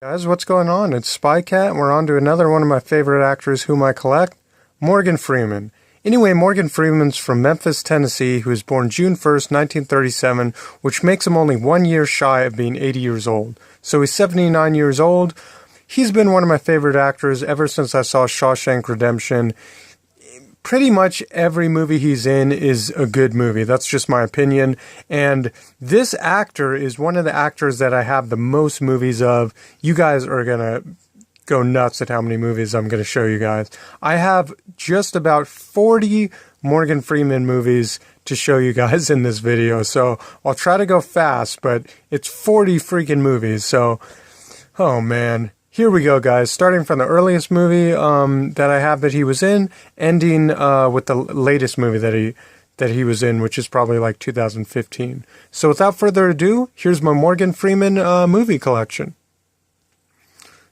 Guys, what's going on? It's SpyCat, and we're on to another one of my favorite actors whom I collect, Morgan Freeman. Anyway, Morgan Freeman's from Memphis, Tennessee, who was born June 1st, 1937, which makes him only 1 year shy of being 80 years old. So he's 79 years old. He's been one of my favorite actors ever since I saw Shawshank Redemption. Pretty much every movie he's in is a good movie. That's just my opinion. And this actor is one of the actors that I have the most movies of. You guys are going to go nuts at how many movies I'm going to show you guys. I have just about 40 Morgan Freeman movies to show you guys in this video. So I'll try to go fast, but it's 40 freaking movies. So, oh man. Here we go, guys. Starting from the earliest movie that I have that he was in, ending with the latest movie that he was in, which is probably like 2015. So without further ado, here's my Morgan Freeman movie collection.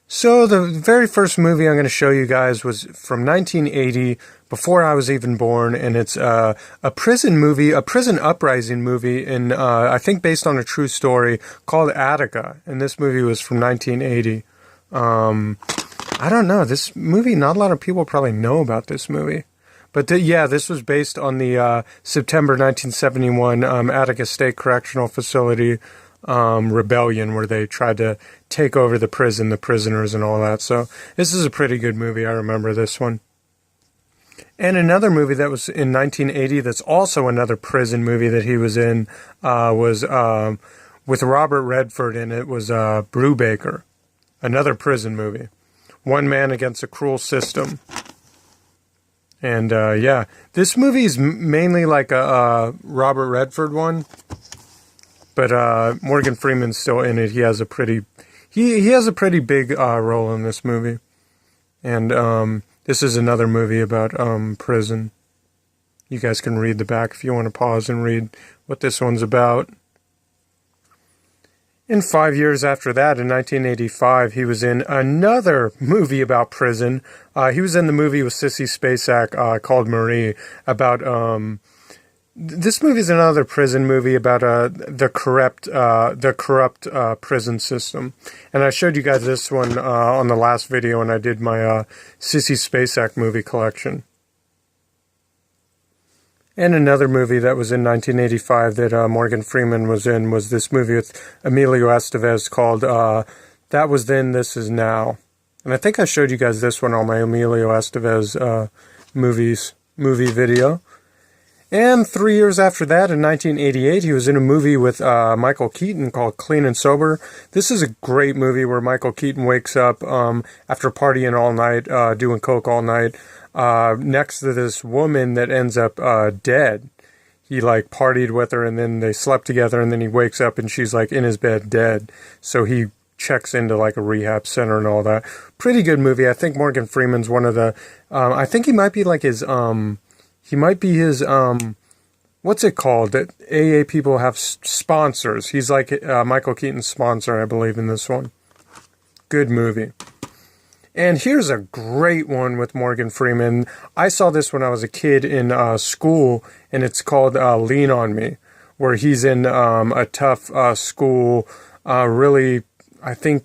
So the very first movie I'm going to show you guys was from 1980, before I was even born, and it's a prison movie, a prison uprising movie, and I think based on a true story called Attica. And this movie was from 1980. I don't know, this movie, not a lot of people probably know about this movie. But yeah, this was based on the September 1971 Attica State Correctional Facility rebellion, where they tried to take over the prison, the prisoners and all that. So this is a pretty good movie. I remember this one. And another movie that was in 1980 that's also another prison movie that he was in was with Robert Redford in it, was Brubaker. Another prison movie. One man against a cruel system. And, yeah. This movie is mainly like a Robert Redford one. But Morgan Freeman's still in it. He has a pretty... He has a pretty big role in this movie. And this is another movie about prison. You guys can read the back if you want to pause and read what this one's about. And 5 years after that, in 1985, he was in another movie about prison. He was in the movie with Sissy Spacek called Marie, about... this movie is another prison movie about the corrupt prison system. And I showed you guys this one on the last video when I did my Sissy Spacek movie collection. And another movie that was in 1985 that Morgan Freeman was in was this movie with Emilio Estevez called That Was Then, This Is Now. And I think I showed you guys this one on my Emilio Estevez movie video. And 3 years after that, in 1988, he was in a movie with Michael Keaton called Clean and Sober. This is a great movie where Michael Keaton wakes up after partying all night, doing coke all night, next to this woman that ends up dead. He like partied with her and then they slept together, and then he wakes up and she's like in his bed dead. So he checks into like a rehab center and all that. Pretty good movie. I think Morgan Freeman's one of the, I think he might be like his, what's it called? That AA people have sponsors. He's like Michael Keaton's sponsor, I believe, in this one. Good movie. And here's a great one with Morgan Freeman. I saw this when I was a kid in school, and it's called Lean On Me, where he's in a tough school. Really, I think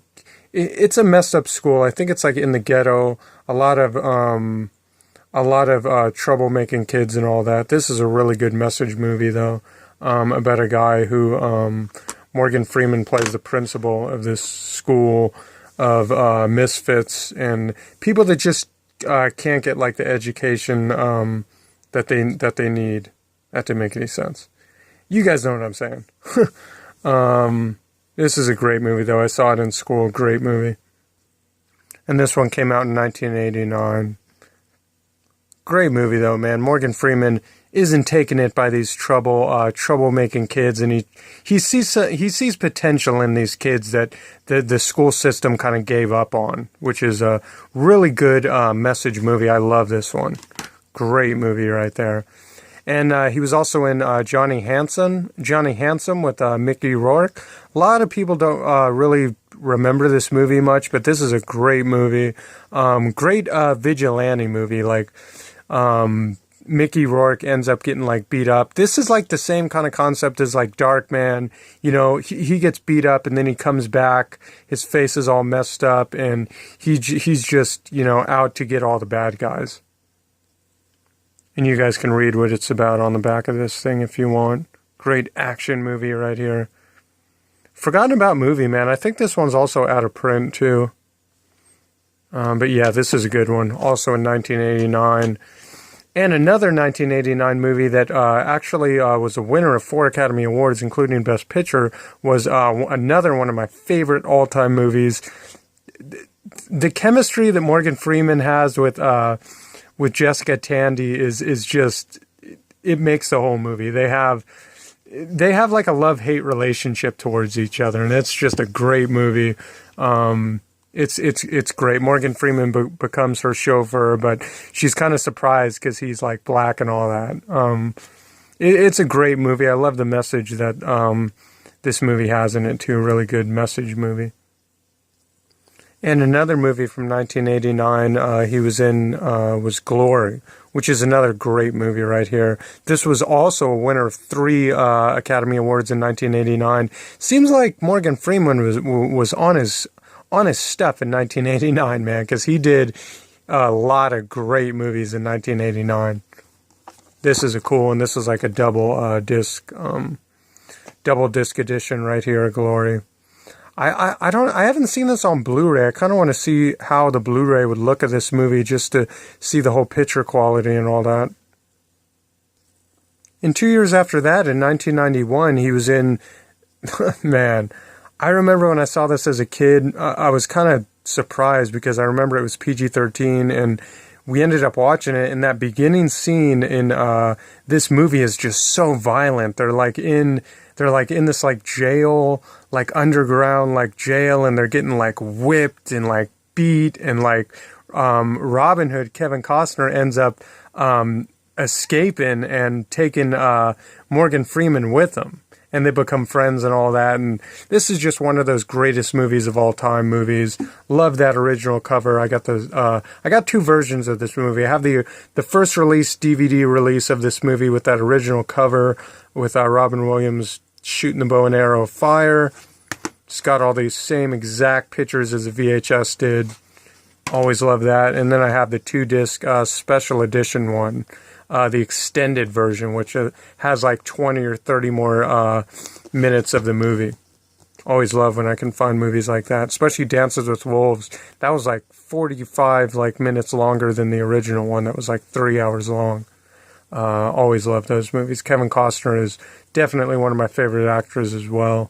it's a messed up school. I think it's like in the ghetto. A lot of troublemaking kids and all that. This is a really good message movie, though, about a guy who Morgan Freeman plays the principal of this school of misfits and people that just can't get like the education that they need. That didn't make any sense. You guys know what I'm saying. This is a great movie, though. I saw it in school. Great movie. And this one came out in 1989. Great movie, though, man. Morgan Freeman isn't taking it by these troublemaking kids, and he sees potential in these kids that the school system kind of gave up on, which is a really good message movie. I love this one. Great movie right there. And he was also in Johnny Handsome with Mickey Rourke. A lot of people don't really remember this movie much, but this is a great movie. Great vigilante movie, like Mickey Rourke ends up getting like beat up. This is like the same kind of concept as like Darkman. You know, he gets beat up and then he comes back. His face is all messed up and he's just, you know, out to get all the bad guys. And you guys can read what it's about on the back of this thing if you want. Great action movie right here. Forgotten About movie, man. I think this one's also out of print too. But yeah, this is a good one. Also in 1989. And another 1989 movie that actually was a winner of 4 Academy Awards, including Best Picture, was another one of my favorite all-time movies. The chemistry that Morgan Freeman has with Jessica Tandy is just, it makes the whole movie. They have like a love-hate relationship towards each other, and it's just a great movie. It's great. Morgan Freeman becomes her chauffeur, but she's kind of surprised because he's like black and all that. It's a great movie. I love the message that this movie has in it too. A really good message movie. And another movie from 1989 he was in was Glory, which is another great movie right here. This was also a winner of 3 Academy Awards in 1989. Seems like Morgan Freeman was on his stuff in 1989, man, because he did a lot of great movies in 1989. This is a cool one. This is like a double disc edition right here of Glory. I haven't seen this on Blu-ray. I kind of want to see how the Blu-ray would look at this movie just to see the whole picture quality and all that. And 2 years after that, in 1991, he was in, man, I remember when I saw this as a kid, I was kind of surprised because I remember it was PG-13 and we ended up watching it, and that beginning scene in this movie is just so violent. They're like in this like jail, like underground like jail, and they're getting like whipped and like beat, and like Robin Hood, Kevin Costner, ends up escaping and taking Morgan Freeman with him. And they become friends and all that. And this is just one of those greatest movies of all time movies. Love that original cover. I got 2 versions of this movie. I have the first release, DVD release of this movie with that original cover with Robin Williams shooting the bow and arrow of fire. It's got all these same exact pictures as the VHS did. Always love that. And then I have the 2-disc special edition one. The extended version, which has like 20 or 30 more minutes of the movie. Always love when I can find movies like that, especially Dances with Wolves. That was like 45 minutes longer than the original one that was like 3 hours long. Always love those movies. Kevin Costner is definitely one of my favorite actors as well.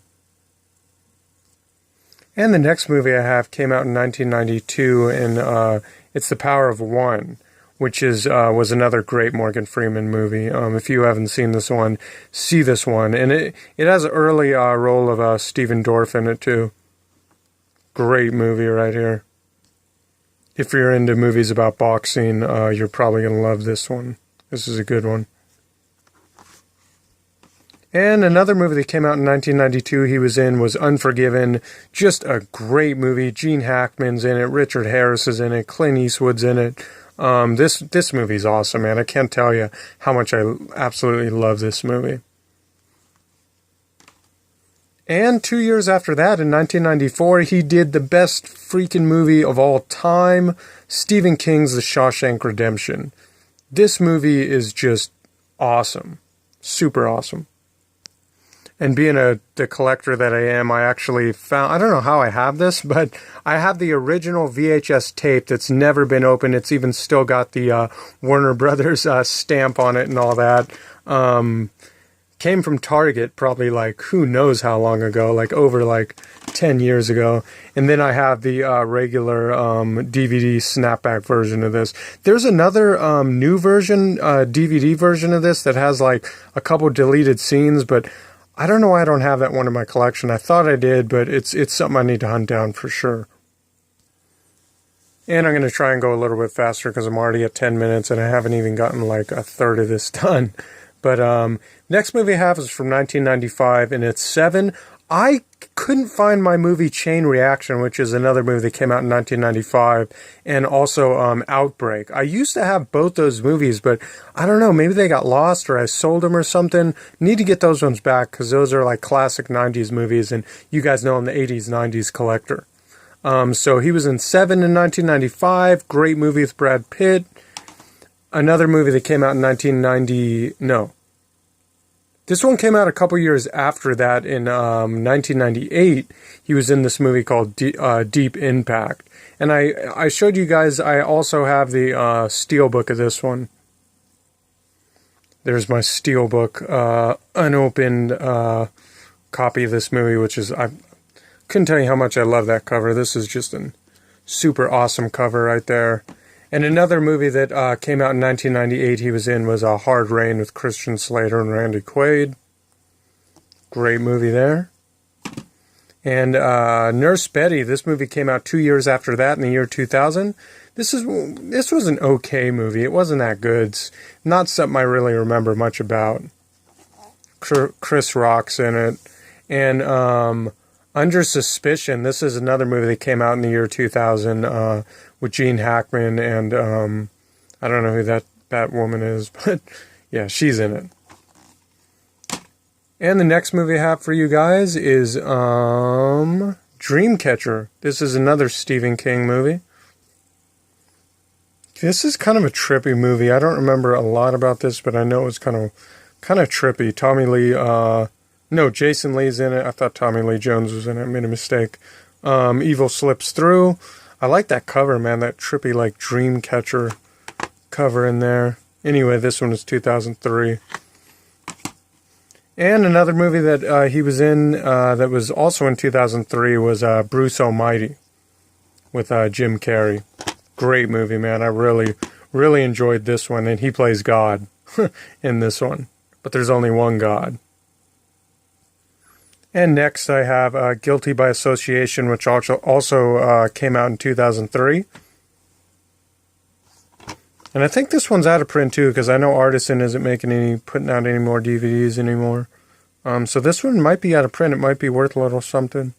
And the next movie I have came out in 1992, and it's The Power of One, which was another great Morgan Freeman movie. If you haven't seen this one, see this one. And it has an early role of Stephen Dorff in it too. Great movie right here. If you're into movies about boxing, you're probably going to love this one. This is a good one. And another movie that came out in 1992 he was in was Unforgiven. Just a great movie. Gene Hackman's in it. Richard Harris is in it. Clint Eastwood's in it. This movie's awesome, man. I can't tell you how much I absolutely love this movie. And 2 years after that, in 1994, he did the best freaking movie of all time, Stephen King's The Shawshank Redemption. This movie is just awesome. Super awesome. And being the collector that I am, I actually found, I don't know how I have this, but I have the original VHS tape that's never been opened. It's even still got the Warner Brothers stamp on it and all that. Came from Target probably like who knows how long ago, like over like 10 years ago. And then I have the regular DVD snapback version of this. There's another new version, DVD version of this that has like a couple deleted scenes, but I don't know why I don't have that one in my collection. I thought I did, but it's something I need to hunt down for sure. And I'm going to try and go a little bit faster because I'm already at 10 minutes and I haven't even gotten like a third of this done. But next movie I have is from 1995 and it's Seven. I couldn't find my movie Chain Reaction, which is another movie that came out in 1995, and also Outbreak. I used to have both those movies, but I don't know, maybe they got lost or I sold them or something. Need to get those ones back because those are like classic 90s movies, and you guys know I'm the 80s, 90s collector. So he was in Seven in 1995, great movie with Brad Pitt. Another movie that came out in 1990, no. This one came out a couple years after that in 1998. He was in this movie called Deep Impact. And I showed you guys, I also have the steelbook of this one. There's my steelbook, unopened copy of this movie, which is, I couldn't tell you how much I love that cover. This is just a super awesome cover right there. And another movie that came out in 1998 he was in was Hard Rain with Christian Slater and Randy Quaid. Great movie there. And Nurse Betty, this movie came out 2 years after that in the year 2000. This was an okay movie. It wasn't that good. It's not something I really remember much about. Chris Rock's in it. And Under Suspicion, this is another movie that came out in the year 2000 with Gene Hackman, and I don't know who that woman is, but yeah, she's in it. And the next movie I have for you guys is Dreamcatcher. This is another Stephen King movie. This is kind of a trippy movie. I don't remember a lot about this, but I know it was kind of trippy. Tommy Lee, no, Jason Lee's in it. I thought Tommy Lee Jones was in it. I made a mistake. Evil Slips Through. I like that cover, man. That trippy, like, Dreamcatcher cover in there. Anyway, this one is 2003. And another movie that he was in that was also in 2003 was Bruce Almighty with Jim Carrey. Great movie, man. I really, really enjoyed this one. And he plays God in this one. But there's only one God. And next I have Guilty by Association, which also came out in 2003. And I think this one's out of print too, because I know Artisan isn't putting out any more DVDs anymore. So this one might be out of print. It might be worth a little something.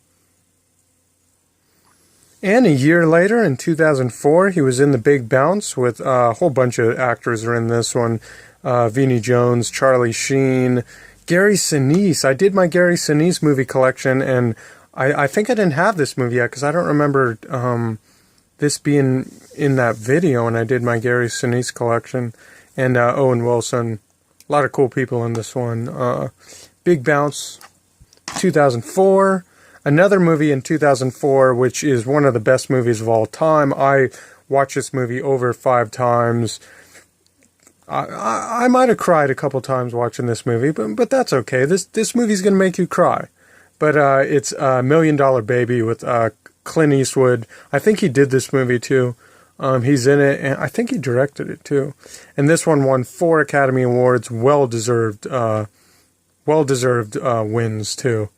And a year later, in 2004, he was in The Big Bounce with a whole bunch of actors are in this one. Vinnie Jones, Charlie Sheen, Gary Sinise. I did my Gary Sinise movie collection, and I think I didn't have this movie yet because I don't remember this being in that video, and I did my Gary Sinise collection. And Owen Wilson. A lot of cool people in this one. Big Bounce, 2004. Another movie in 2004, which is one of the best movies of all time. I watched this movie over 5 times. I might have cried a couple times watching this movie, but that's okay. This movie's going to make you cry. But it's $1 Million Baby with Clint Eastwood. I think he did this movie too. He's in it, and I think he directed it too. And this one won 4 Academy Awards. Well-deserved wins too.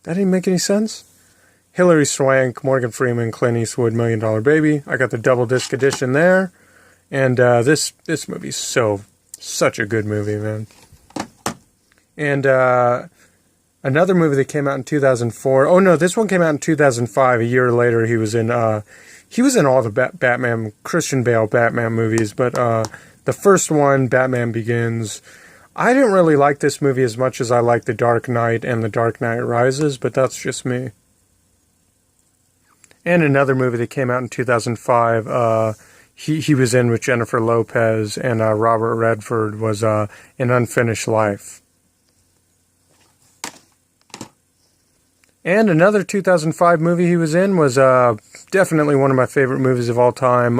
That didn't make any sense? Hilary Swank, Morgan Freeman, Clint Eastwood, $1 Million Baby. I got the double disc edition there. And this movie's such a good movie, man. And another movie that came out in 2004. Oh no, this one came out in 2005. A year later, he was in all the Batman, Christian Bale Batman movies. But the first one, Batman Begins. I didn't really like this movie as much as I like The Dark Knight and The Dark Knight Rises, but that's just me. And another movie that came out in 2005. He was in with Jennifer Lopez and Robert Redford was An Unfinished Life. And another 2005 movie he was in was definitely one of my favorite movies of all time.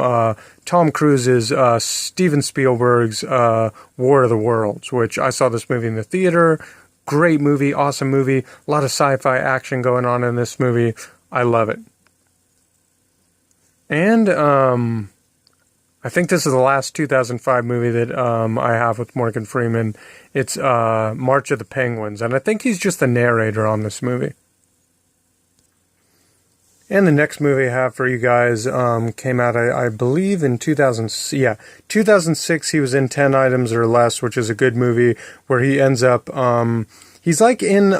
Tom Cruise's Steven Spielberg's War of the Worlds, which I saw this movie in the theater. Great movie, awesome movie. A lot of sci-fi action going on in this movie. I love it. And I think this is the last 2005 movie that I have with Morgan Freeman. It's March of the Penguins, and I think he's just the narrator on this movie. And the next movie I have for you guys came out, I believe, in 2006. He was in 10 Items or Less, which is a good movie where he ends up, he's like in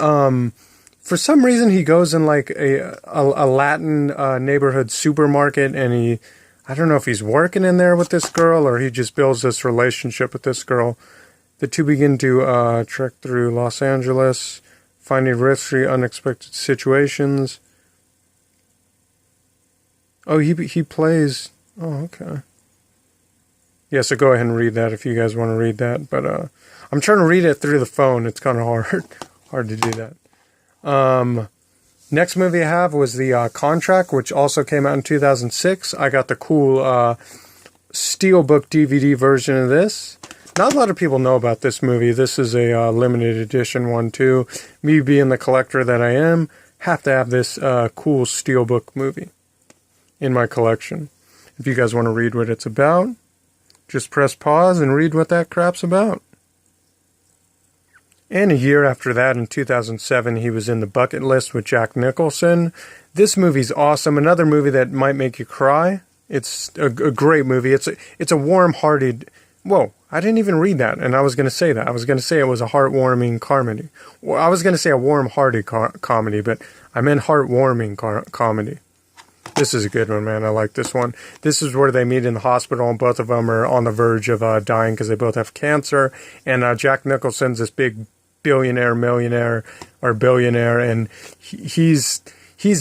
for some reason he goes in like a Latin neighborhood supermarket, and I don't know if he's working in there with this girl or he just builds this relationship with this girl. The two begin to trek through Los Angeles, finding risky, unexpected situations. Oh, he plays... Oh, okay. Yeah, so go ahead and read that if you guys want to read that. But I'm trying to read it through the phone. It's kind of hard to do that. Next movie I have was The Contract, which also came out in 2006. I got the cool Steelbook DVD version of this. Not a lot of people know about this movie. This is a limited edition one, too. Me being the collector that I am, have to have this cool Steelbook movie in my collection. If you guys want to read what it's about, just press pause and read what that crap's about. And a year after that, in 2007, he was in The Bucket List with Jack Nicholson. This movie's awesome. Another movie that might make you cry. It's a great movie. It's a warm-hearted... Whoa, I didn't even read that, and I was going to say that. I was going to say it was a heartwarming comedy. Well, I was going to say a warm-hearted comedy, but I meant heartwarming comedy. This is a good one, man. I like this one. This is where they meet in the hospital, and both of them are on the verge of dying because they both have cancer. And Jack Nicholson's this big millionaire, and he's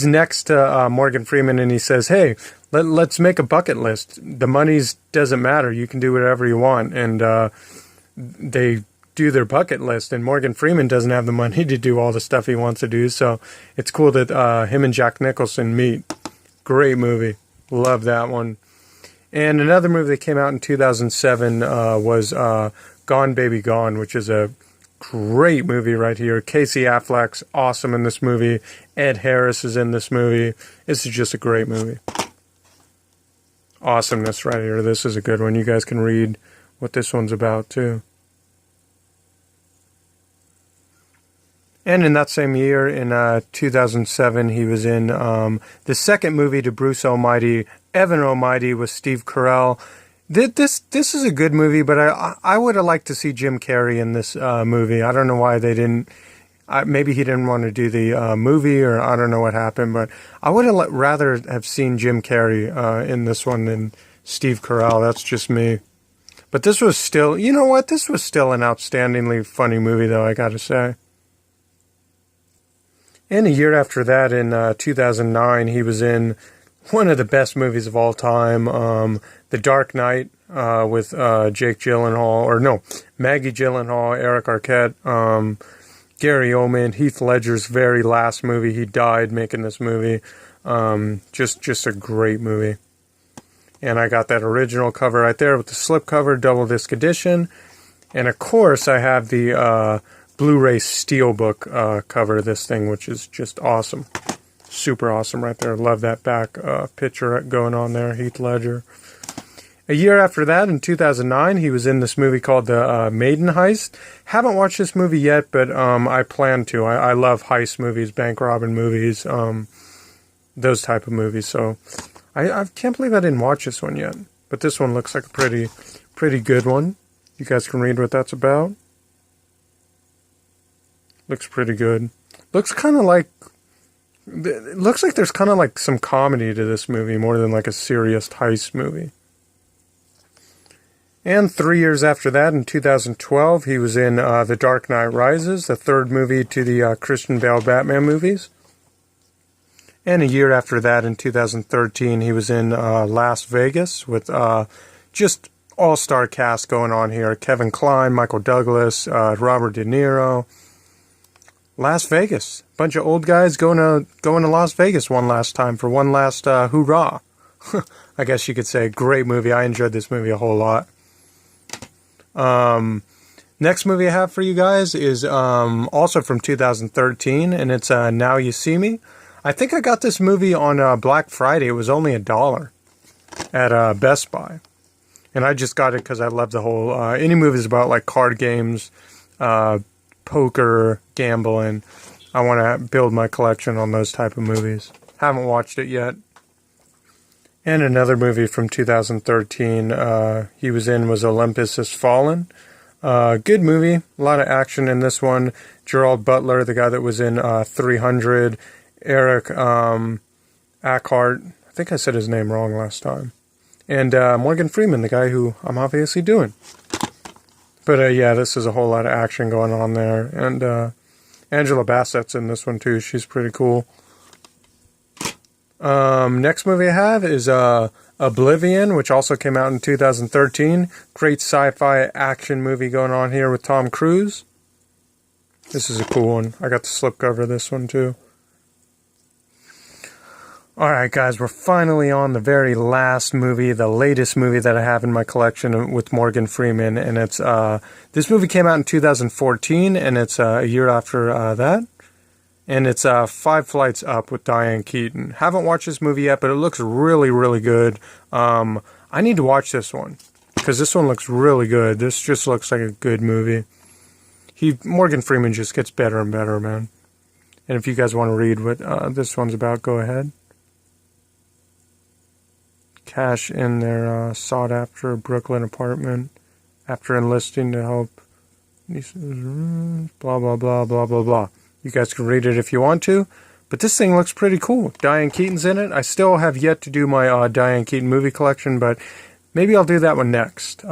next to Morgan Freeman, and he says, hey, let's make a bucket list. The money doesn't matter. You can do whatever you want. And they do their bucket list, and Morgan Freeman doesn't have the money to do all the stuff he wants to do. So it's cool that him and Jack Nicholson meet. Great movie. Love that one. And another movie that came out in 2007 was Gone Baby Gone, which is a great movie right here. Casey Affleck's awesome in this movie. Ed Harris is in this movie. This is just a great movie. Awesomeness right here. This is a good one. You guys can read what this one's about too. And in that same year, in 2007, he was in the second movie to Bruce Almighty, Evan Almighty, with Steve Carell. This is a good movie, but I would have liked to see Jim Carrey in this movie. I don't know why they didn't. Maybe he didn't want to do the movie, or I don't know what happened, but I would have rather have seen Jim Carrey in this one than Steve Carell. That's just me. But this was still, you know what? This was still an outstandingly funny movie, though, I gotta say. And a year after that, in 2009, he was in one of the best movies of all time, The Dark Knight, with Maggie Gyllenhaal, Eric Arquette, Gary Oldman, Heath Ledger's very last movie. He died making this movie. Just a great movie. And I got that original cover right there with the slipcover, double disc edition. And of course, I have the Blu-ray Steelbook cover of this thing, which is just awesome. Super awesome right there. Love that back picture going on there, Heath Ledger. A year after that, in 2009, he was in this movie called The Maiden Heist. Haven't watched this movie yet, but I plan to. I love heist movies, bank robbing movies, those type of movies. So I can't believe I didn't watch this one yet. But this one looks like a pretty good one. You guys can read what that's about. Looks pretty good. Looks kind of like... It looks like there's kind of like some comedy to this movie more than like a serious heist movie. And 3 years after that, in 2012, he was in The Dark Knight Rises, the third movie to the Christian Bale Batman movies. And a year after that, in 2013, he was in Las Vegas with just all-star cast going on here. Kevin Kline, Michael Douglas, Robert De Niro. Las Vegas. Bunch of old guys going to Las Vegas one last time for one last hoorah. I guess you could say. Great movie. I enjoyed this movie a whole lot. Next movie I have for you guys is also from 2013, and it's Now You See Me. I think I got this movie on Black Friday. It was only $1 at Best Buy. And I just got it because I love the whole... any movies about like card games, poker, gambling. I want to build my collection on those type of movies. Haven't watched it yet. And another movie from 2013 he was in was Olympus Has Fallen. Good movie. A lot of action in this one. Gerald Butler, the guy that was in 300. Eric Eckhart. I think I said his name wrong last time. And Morgan Freeman, the guy who I'm obviously doing. But yeah, this is a whole lot of action going on there. And Angela Bassett's in this one too. She's pretty cool. Next movie I have is Oblivion, which also came out in 2013. Great sci-fi action movie going on here with Tom Cruise. This is a cool one. I got the slipcover of this one too. Alright guys, we're finally on the very last movie, the latest movie that I have in my collection with Morgan Freeman, and it's, this movie came out in 2014, and it's a year after that, and it's 5 Flights Up with Diane Keaton. Haven't watched this movie yet, but it looks really, really good. I need to watch this one, because this one looks really good. This just looks like a good movie. Morgan Freeman just gets better and better, man. And if you guys want to read what this one's about, go ahead. Cash in their sought-after Brooklyn apartment after enlisting to help. Blah, blah, blah, blah, blah, blah. You guys can read it if you want to. But this thing looks pretty cool. Diane Keaton's in it. I still have yet to do my Diane Keaton movie collection, but maybe I'll do that one next.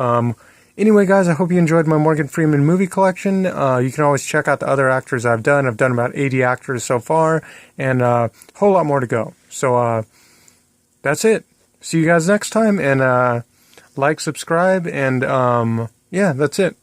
Anyway, guys, I hope you enjoyed my Morgan Freeman movie collection. You can always check out the other actors I've done. I've done about 80 actors so far, and a whole lot more to go. So, that's it. See you guys next time, and like, subscribe, and yeah, that's it.